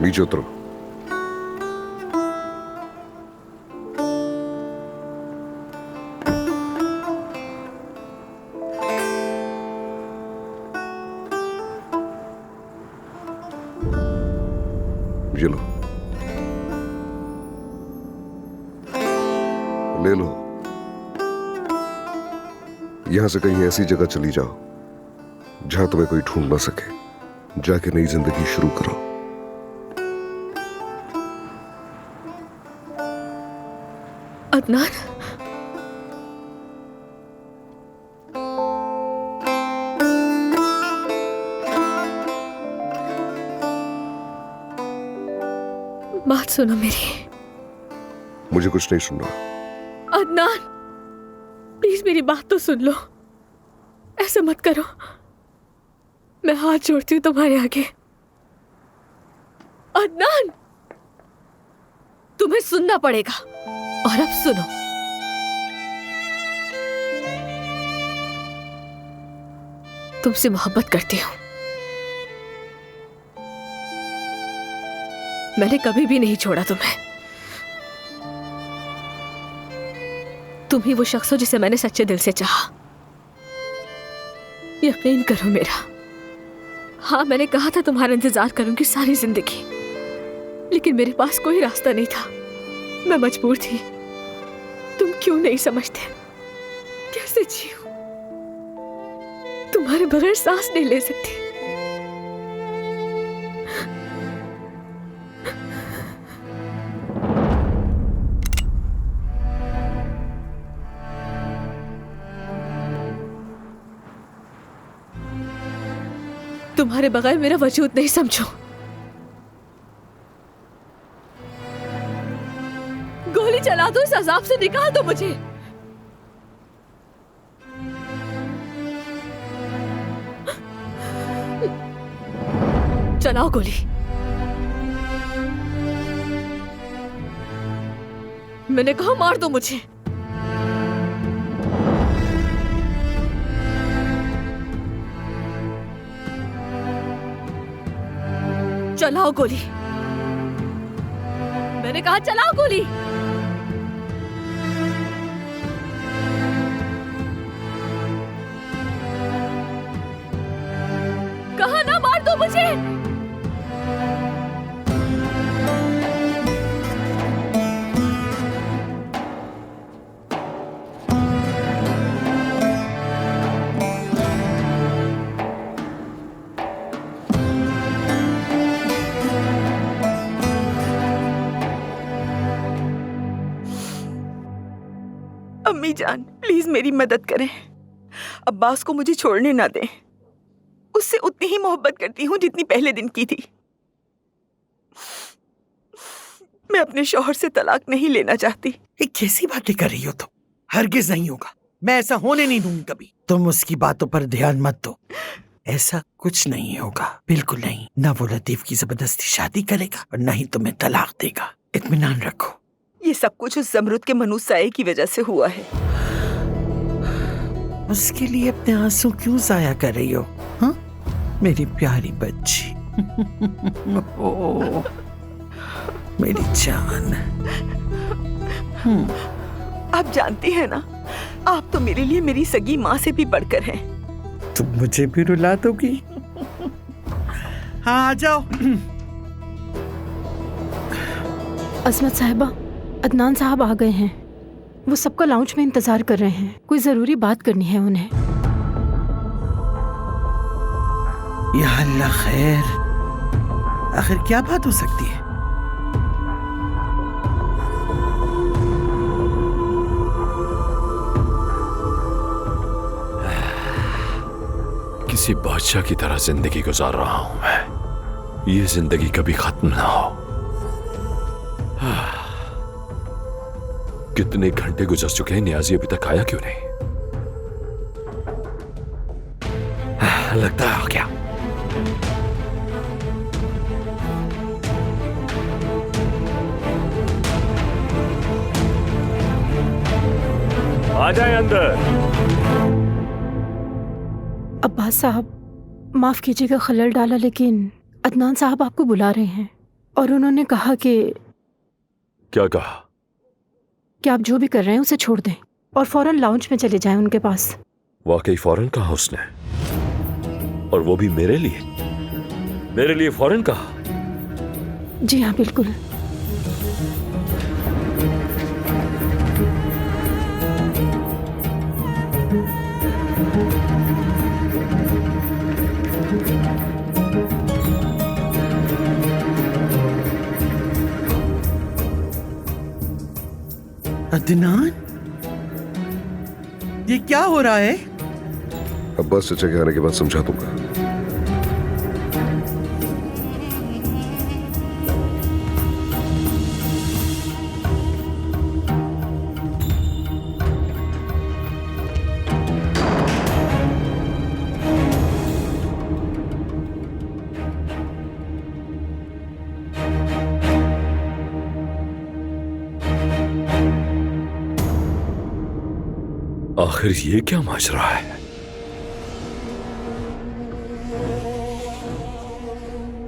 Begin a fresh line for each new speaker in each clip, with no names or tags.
नीचे उतरो। ये लो, ले लो। यहां से कहीं ऐसी जगह चली जाओ जहां तुम्हें कोई ढूंढ ना सके। जाके नई जिंदगी शुरू करो।
अदनान, बात सुनो मेरी।
मुझे कुछ नहीं सुनना।
अदनान, प्लीज मेरी बात तो सुन लो। ऐसा मत करो, मैं हाथ जोड़ती हूँ तुम्हारे आगे। अदनान, तुम्हें सुनना पड़ेगा। और अब सुनो, तुमसे मोहब्बत करती हूँ। मैंने कभी भी नहीं छोड़ा तुम्हें। तुम ही वो शख्स हो जिसे मैंने सच्चे दिल से चाहा। यकीन करो मेरा। हाँ, मैंने कहा था तुम्हारा इंतजार करूंगी सारी जिंदगी, लेकिन मेरे पास कोई रास्ता नहीं था। मैं मजबूर थी। तुम क्यों नहीं समझते? कैसे जीऊं? तुम्हारे बगैर सांस नहीं ले सकती। तुम्हारे बगैर मेरा वजूद नहीं समझो। गोली चला दो, इस अजाब से निकाल दो मुझे। चलाओ गोली। मैंने कहा मार दो मुझे। चलाओ गोली। मैंने कहा चलाओ गोली। कहा ना मार दो मुझे।
अम्मी जान, प्लीज मेरी मदद करें। अब्बास को मुझे छोड़ने ना दें। उससे उतनी ही मोहब्बत करती हूँ जितनी पहले दिन की थी। मैं अपने शौहर से तलाक नहीं लेना चाहती।
ये कैसी बातें कर रही हो तुम? हरगिज नहीं होगा। मैं ऐसा होने नहीं दूंगी कभी। तुम उसकी बातों पर ध्यान मत दो। ऐसा कुछ नहीं होगा, बिल्कुल नहीं। ना वो लतीफ की जबरदस्ती शादी करेगा और ना ही तुम्हें तलाक देगा। इत्मीनान रखो।
ये सब कुछ उस जमरुद के मनुसाए की वजह से हुआ है।
उसके लिए अपने आंसू क्यों जाया कर रही हो? हाँ, मेरी प्यारी बच्ची। ओ, मेरी जान।
आप जानती हैं ना, आप तो मेरे लिए मेरी सगी माँ से भी बढ़कर हैं।
तुम मुझे भी रुला दोगी? हाँ, आ जाओ।
अजमत साहिबा, अदनान साहब आ गए हैं। वो सबका लाउंज में इंतजार कर रहे हैं। कोई जरूरी बात करनी है उन्हें।
या अल्लाह खैर, आखिर क्या बात हो सकती है?
किसी बादशाह की तरह जिंदगी गुजार रहा हूं मैं। ये जिंदगी कभी खत्म ना हो। कितने घंटे गुजर चुके हैं, नियाजी अभी तक आया क्यों नहीं? लगता है हो गया। आ जाए अंदर।
अब्बास साहब, माफ कीजिएगा खलल डाला, लेकिन अदनान साहब आपको बुला रहे हैं। और उन्होंने कहा कि
क्या कहा?
आप जो भी कर रहे हैं उसे छोड़ दें और फौरन लाउंज में चले जाएं उनके पास।
वाकई फौरन कहा उसने, और वो भी मेरे लिए? मेरे लिए फौरन कहा?
जी हाँ, बिल्कुल।
अदनान, ये क्या हो रहा है?
अब्बास चचा के आने के बाद समझा दूंगा।
आखिर ये क्या माजरा है?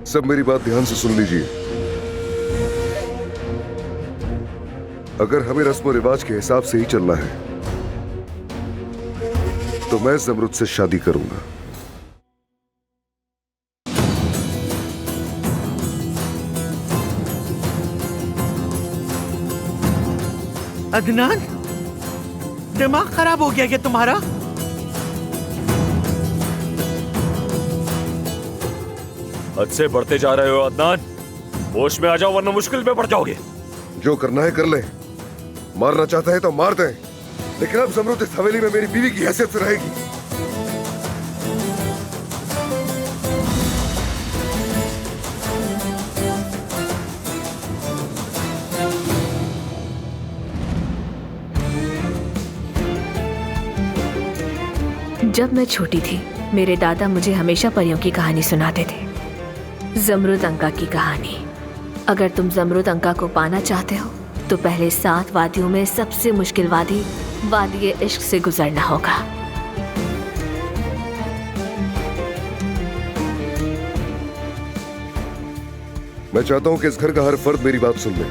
सब मेरी बात ध्यान से सुन लीजिए। अगर हमें रस्म रिवाज के हिसाब से ही चलना है तो मैं जमरुद से शादी करूंगा।
अदनान, दिमाग खराब हो गया क्या तुम्हारा?
हद से बढ़ते जा रहे हो अदनान। होश में आ जाओ वरना मुश्किल में पड़ जाओगे।
जो करना है कर ले। मारना चाहता है तो मार दे, लेकिन अब जमरुद इस हवेली में मेरी बीवी की हैसियत से रहेगी।
जब मैं छोटी थी मेरे दादा मुझे हमेशा परियों की कहानी सुनाते थे। जमरुद अंका की कहानी। अगर तुम जमरुद अंका को पाना चाहते हो तो पहले 7 वादियों में सबसे मुश्किल वादी वादी इश्क से गुजरना होगा।
मैं चाहता हूं कि इस घर का हर फर्द मेरी बात सुन ले।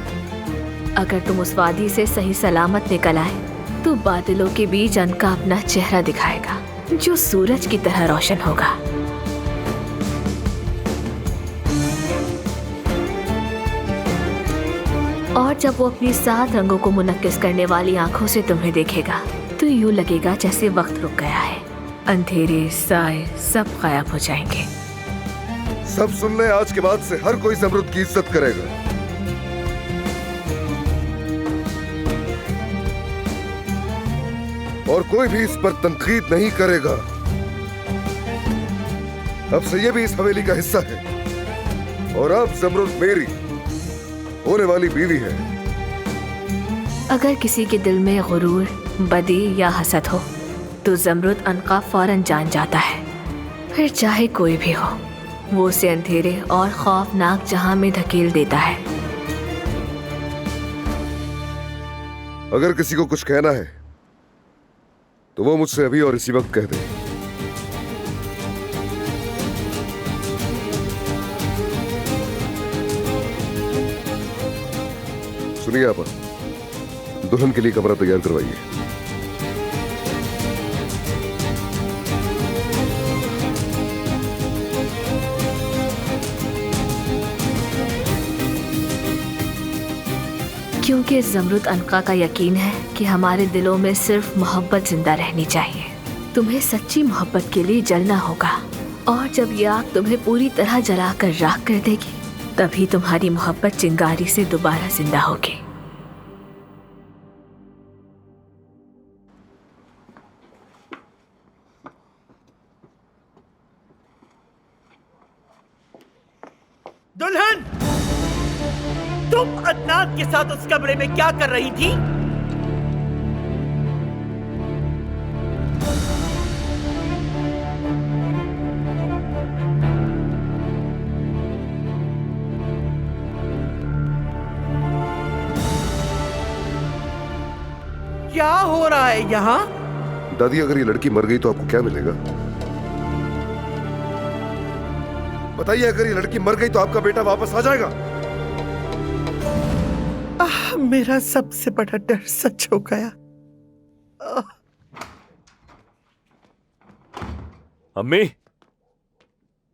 अगर तुम उस वादी से सही सलामत निकल आए तो बादलों के बीच अनका अपना चेहरा दिखाएगा जो सूरज की तरह रोशन होगा। और जब वो अपनी 7 रंगों को मुनक्किस करने वाली आंखों से तुम्हें देखेगा तो यूं लगेगा जैसे वक्त रुक गया है। अंधेरे साए सब गायब हो जाएंगे।
सब सुन ले, आज के बाद से हर कोई जमरुद की इज्जत करेगा। और कोई भी इस पर तनकीद नहीं करेगा। अब से ये भी इस हवेली का हिस्सा है और अब जमरुद मेरी होने वाली बीवी है।
अगर किसी के दिल में गुरूर, बदी या हसद हो तो जमरुद अनका फौरन जान जाता है। फिर चाहे कोई भी हो वो उसे अंधेरे और खौफनाक जहां में धकेल देता है।
अगर किसी को कुछ कहना है तो वो मुझसे अभी और इसी वक्त कह दे। सुनिए आपा, दुल्हन के लिए कमरा तैयार करवाइए।
क्योंकि जमरुद अनका का यकीन है कि हमारे दिलों में सिर्फ मोहब्बत जिंदा रहनी चाहिए। तुम्हें सच्ची मोहब्बत के लिए जलना होगा और जब ये आग तुम्हें पूरी तरह जलाकर राख कर देगी तभी तुम्हारी मोहब्बत चिंगारी से दोबारा जिंदा होगी।
दुल्हन, तुम अदनान के साथ उस कमरे में क्या कर रही थी? क्या हो रहा है यहाँ?
दादी, अगर ये लड़की मर गई तो आपको क्या मिलेगा? बताइए, अगर ये लड़की मर गई तो आपका बेटा वापस आ जाएगा?
मेरा सबसे बड़ा डर सच हो गया।
अम्मी,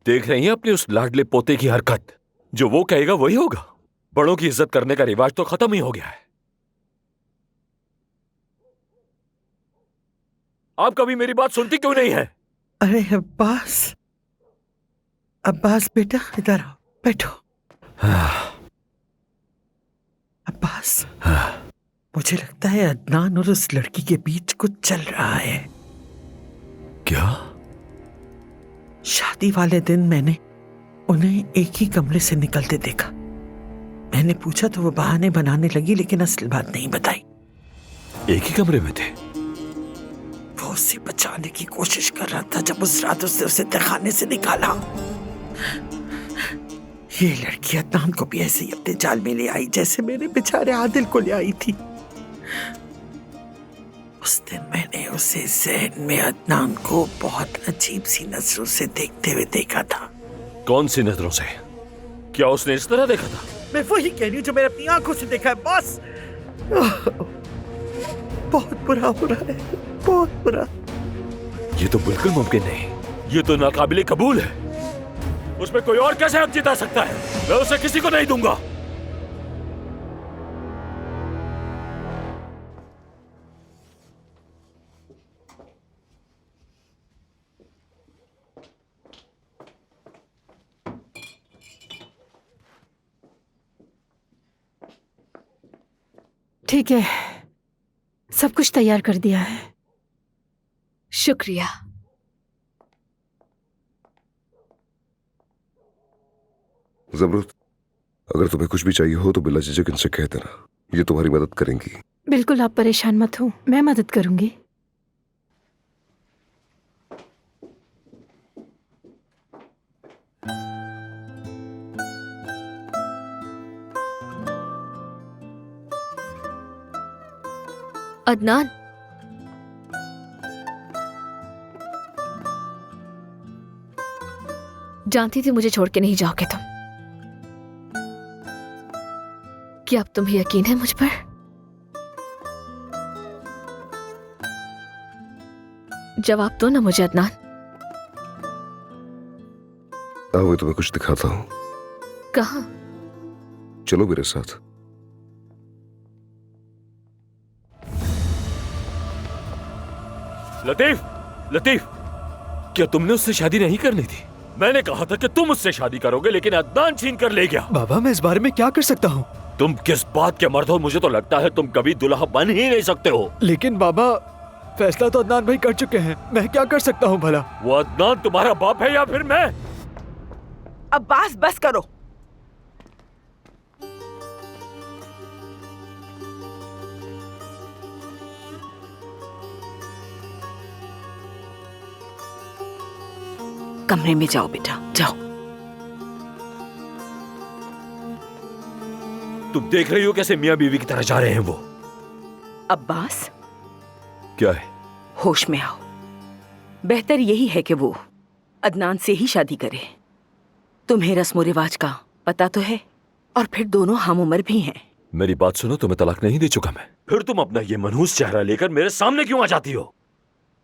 देख रही हैं अपने उस लाडले पोते की हरकत? जो वो कहेगा वही होगा। बड़ों की इज्जत करने का रिवाज तो खत्म ही हो गया है। आप कभी मेरी बात सुनती क्यों नहीं है?
अरे अब्बास, अब्बास बेटा इधर आओ, बैठो। अब्बास, मुझे लगता है अदनान और उस लड़की के बीच कुछ चल रहा है।
क्या?
शादी वाले दिन मैंने उन्हें एक ही कमरे से निकलते देखा। मैंने पूछा तो वो बहाने बनाने लगी, लेकिन असल बात नहीं बताई।
एक ही कमरे में थे?
वो उसे बचाने की कोशिश कर रहा था जब उस रात उसने उसे तहखाने से निकाला। ये लड़की अदनान को भी ऐसे ही अपने जाल में ले आई जैसे मेरे बेचारे आदिल को ले आई थी। उस दिन मैंने उसे ज़हन में अदनान को बहुत अजीब सी नजरों से देखते हुए देखा था।
कौन सी नजरों से? क्या उसने इस तरह देखा था?
मैं वही कह रही हूँ जो मैंने अपनी आंखों से देखा है बॉस। बहुत बुरा हो रहा है, बहुत बुरा।
ये तो बिल्कुल मुमकिन नहीं, ये तो नाकाबिले कबूल है। उसमें कोई और कैसे हक जिता सकता है? मैं उसे किसी को नहीं दूंगा।
ठीक है, सब कुछ तैयार कर दिया है।
शुक्रिया।
जमरुद, अगर तुम्हें कुछ भी चाहिए हो तो बिला झिझक इनसे कह देना, ये तुम्हारी मदद करेंगी।
बिल्कुल, आप परेशान मत हो, मैं मदद करूंगी।
अदनान, जानती थी मुझे छोड़ के नहीं जाओगे तुम। क्या अब तुम्हें यकीन है मुझ पर? जवाब दो ना मुझे अदनान।
आओ, मैं तुम्हें कुछ दिखाता हूँ।
कहाँ?
चलो मेरे साथ।
लतीफ, लतीफ, क्या तुमने उससे शादी नहीं करनी थी? मैंने कहा था कि तुम उससे शादी करोगे, लेकिन अदनान छीन कर ले गया।
बाबा, मैं इस बारे में क्या कर सकता हूँ?
तुम किस बात के मर्द हो? मुझे तो लगता है तुम कभी दुल्हा बन ही नहीं सकते हो।
लेकिन बाबा, फैसला तो अदनान भाई कर चुके हैं, मैं क्या कर सकता हूँ भला?
वो अदनान तुम्हारा बाप है या फिर मैं?
अब्बास बस करो। कमरे में जाओ बेटा, जाओ।
तुम देख रही हो कैसे मियां बीवी की तरह जा रहे हैं वो?
अब्बास,
क्या है?
होश में आओ। बेहतर यही है कि वो अदनान से ही शादी करे। तुम्हें रस्म रिवाज का पता तो है, और फिर दोनों हम उम्र भी हैं।
मेरी बात सुनो, तुम्हें तलाक नहीं दे चुका मैं। फिर तुम अपना ये मनहूस चेहरा लेकर मेरे सामने क्यों आ जाती हो?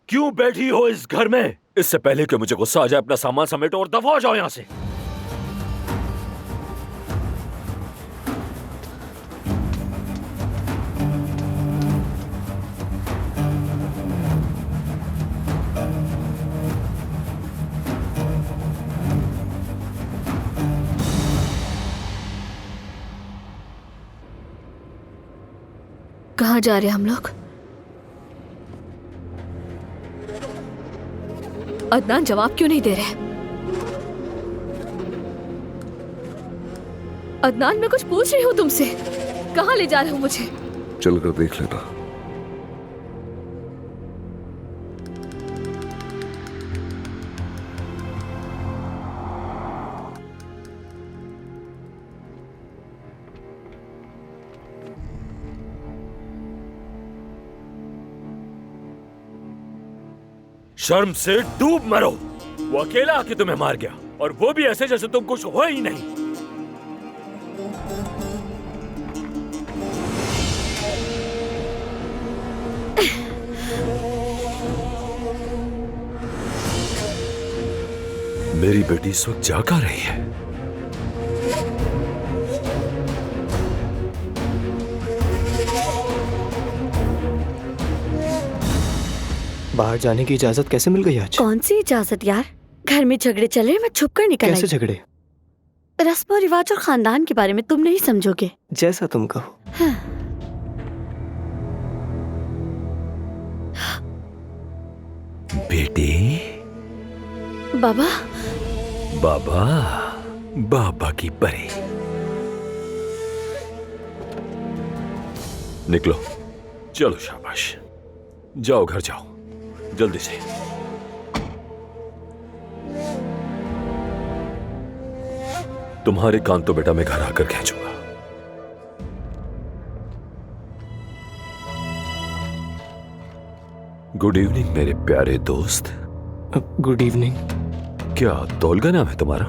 क्यों बैठी हो इस घर में? इससे पहले कि मुझे गुस्सा आ जाए, अपना सामान समेटो और दफा हो जाओ यहां से।
कहाँ जा रहे हैं हम लोग? अदनान जवाब क्यों नहीं दे रहे? अदनान, मैं कुछ पूछ रही हूँ तुमसे। कहाँ ले जा रहे हो मुझे?
चल कर देख लेना।
शर्म से डूब मरो। वो अकेला आके तुम्हें मार गया, और वो भी ऐसे जैसे तुम कुछ हो ही नहीं। मेरी बेटी इस वक्त जा कहाँ रही है?
बाहर जाने की इजाजत कैसे मिल गई आज?
कौन सी इजाजत यार? घर में झगड़े चले, मैं छुप कर निकल
कैसे
आई।
झगड़े?
रस्म और रिवाज और खानदान के बारे में तुम नहीं समझोगे।
जैसा तुम कहो।
हाँ।
बेटी।
बाबा।
बाबा, बाबा की परी। निकलो, चलो शाबाश, जाओ घर जाओ जल्दी से। तुम्हारे कान तो बेटा मैं घर आकर खींचूंगा। गुड इवनिंग मेरे प्यारे दोस्त।
Good evening.
क्या तोलगा नाम है तुम्हारा?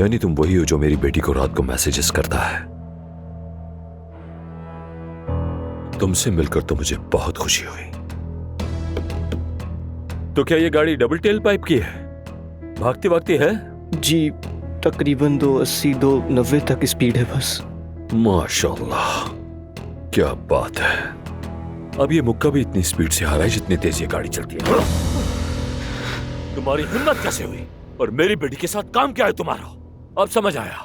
यानी तुम वही हो जो मेरी बेटी को रात को मैसेजेस करता है। तुमसे मिलकर तो मुझे बहुत खुशी हुई। तो क्या ये गाड़ी डबल टेल पाइप की है? भागती भागती है?
जी, तकरीबन 280 290 तक स्पीड है बस।
माशाल्लाह, क्या बात है। अब ये मुक्का भी इतनी स्पीड से आ रहा है जितनी तेज ये गाड़ी चलती है। तुम्हारी हिम्मत कैसे हुई? और मेरी बेटी के साथ काम क्या है तुम्हारा? अब समझ आया।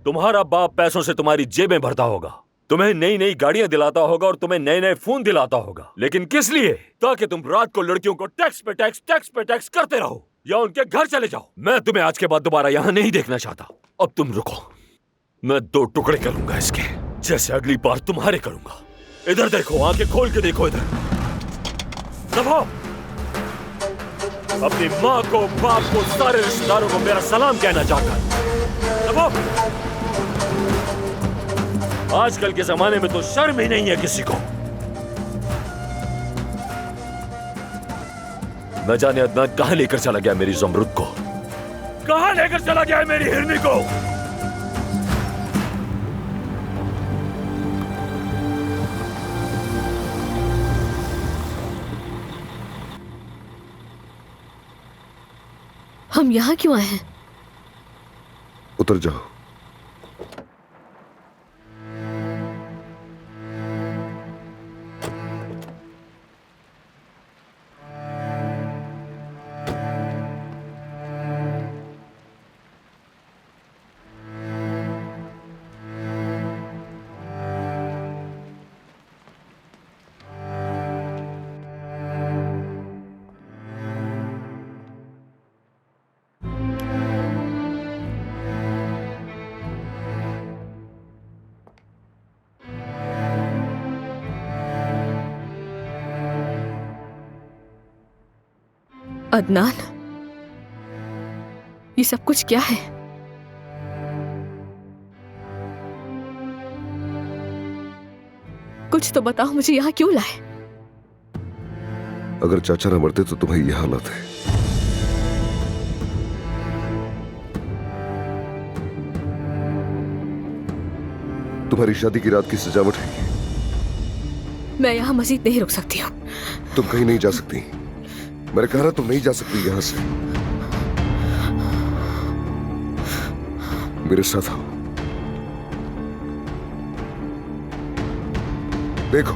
तुम्हारा बाप पैसों से तुम्हारी जेबें भरता होगा, तुम्हें नई नई गाड़ियां दिलाता होगा और तुम्हें नए नए फोन दिलाता होगा। लेकिन किस लिए? ताकि तुम रात को लड़कियों को टैक्स पे टैक्स करते रहो या उनके घर चले जाओ। मैं तुम्हें आज के बाद दोबारा यहाँ नहीं देखना चाहता। अब तुम रुको, मैं 2 टुकड़े करूंगा इसके, जैसे अगली बार तुम्हारे करूंगा। इधर देखो, आंखें खोल के देखो इधर। दबाओ। अपनी माँ को, बाप को, सारे रिश्तेदारों को मेरा सलाम कहना चाहता है। दबाओ। आजकल के जमाने में तो शर्म ही नहीं है किसी को। न जाने अदनान कहां लेकर चला गया मेरी ज़मरुद को, कहां लेकर चला गया है मेरी हिरनी को।
हम यहाँ क्यों आए हैं?
उतर जाओ।
अदनान, ये सब कुछ क्या है? कुछ तो बताओ मुझे, यहाँ क्यों लाए?
अगर चाचा न मरते तो तुम्हें यह हालत है। तुम्हारी शादी की रात की सजावट है ये।
मैं यहाँ मजीद नहीं रुक सकती हूँ।
तुम कहीं नहीं जा सकती। मैंने कहा ना, तुम नहीं जा सकती यहां से। मेरे साथ आओ। देखो,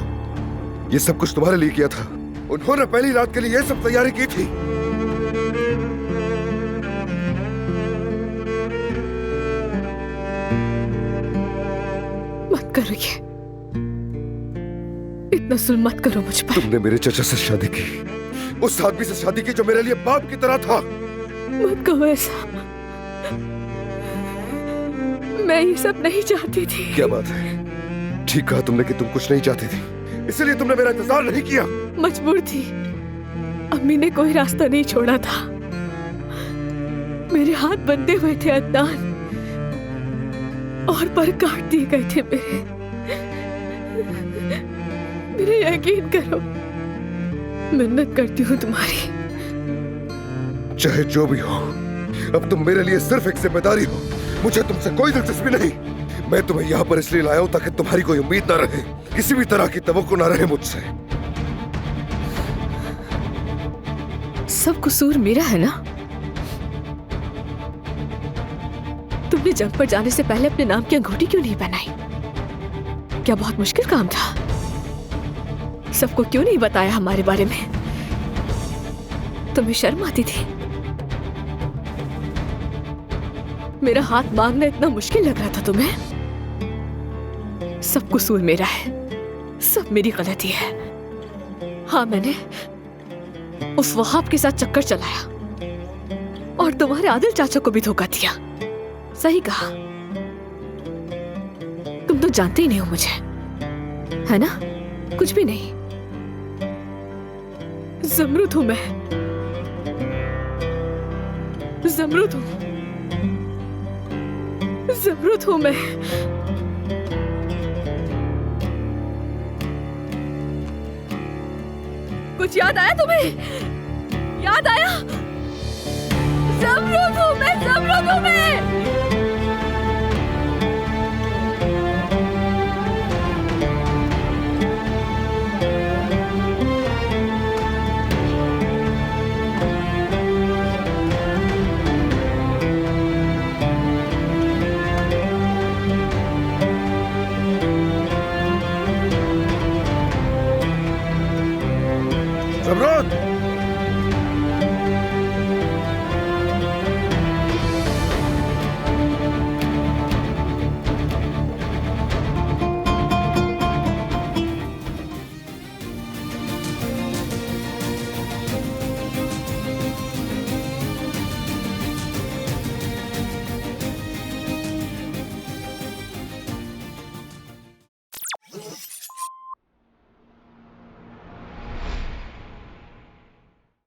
ये सब कुछ तुम्हारे लिए किया था। उन्होंने पहली रात के लिए ये सब तैयारी की थी।
मत करो ये, इतना जुल्म मत करो मुझ पर।
तुमने मेरे चाचा से शादी की, उस आदमी से शादी की जो मेरे लिए बाप की तरह था।
मत कहो ऐसा, मैं ये सब नहीं चाहती थी।
क्या बात है? ठीक कहा तुमने कि तुम कुछ नहीं चाहती थी, इसलिए तुमने मेरा इंतजार नहीं किया।
मजबूर थी, अम्मी ने कोई रास्ता नहीं छोड़ा था। मेरे हाथ बंधे हुए थे अदनान, और पर काट दिए गए थे मेरे यकीन करो, मिन्नत करती हूँ तुम्हारी।
चाहे जो भी हो, अब तुम मेरे लिए सिर्फ एक जिम्मेदारी हो। मुझे तुमसे कोई दिलचस्पी नहीं। मैं तुम्हें यहाँ पर इसलिए लाया हूँ ताकि तुम्हारी कोई उम्मीद ना रहे, किसी भी तरह की तवक्को ना रहे मुझसे।
सब कसूर मेरा है ना? तुमने जंग पर जाने से पहले अपने नाम की अंगूठी क्यों नहीं पहनाई? क्या बहुत मुश्किल काम था? सबको क्यों नहीं बताया हमारे बारे में? तुम्हें शर्म आती थी? मेरा हाथ मांगना इतना मुश्किल लग रहा था तुम्हें? सब कसूर मेरा है, सब मेरी गलती है। हाँ, मैंने उस वहाब के साथ चक्कर चलाया और तुम्हारे आदिल चाचा को भी धोखा दिया। सही कहा, तुम तो जानते ही नहीं हो मुझे, है ना? कुछ भी नहीं। ज़मरुद हूं मैं, ज़मरुद हूं, ज़मरुद हूं मैं। कुछ याद आया तुम्हें? याद आया? ज़मरुद हूं मैं, ज़मरुद हूं मैं।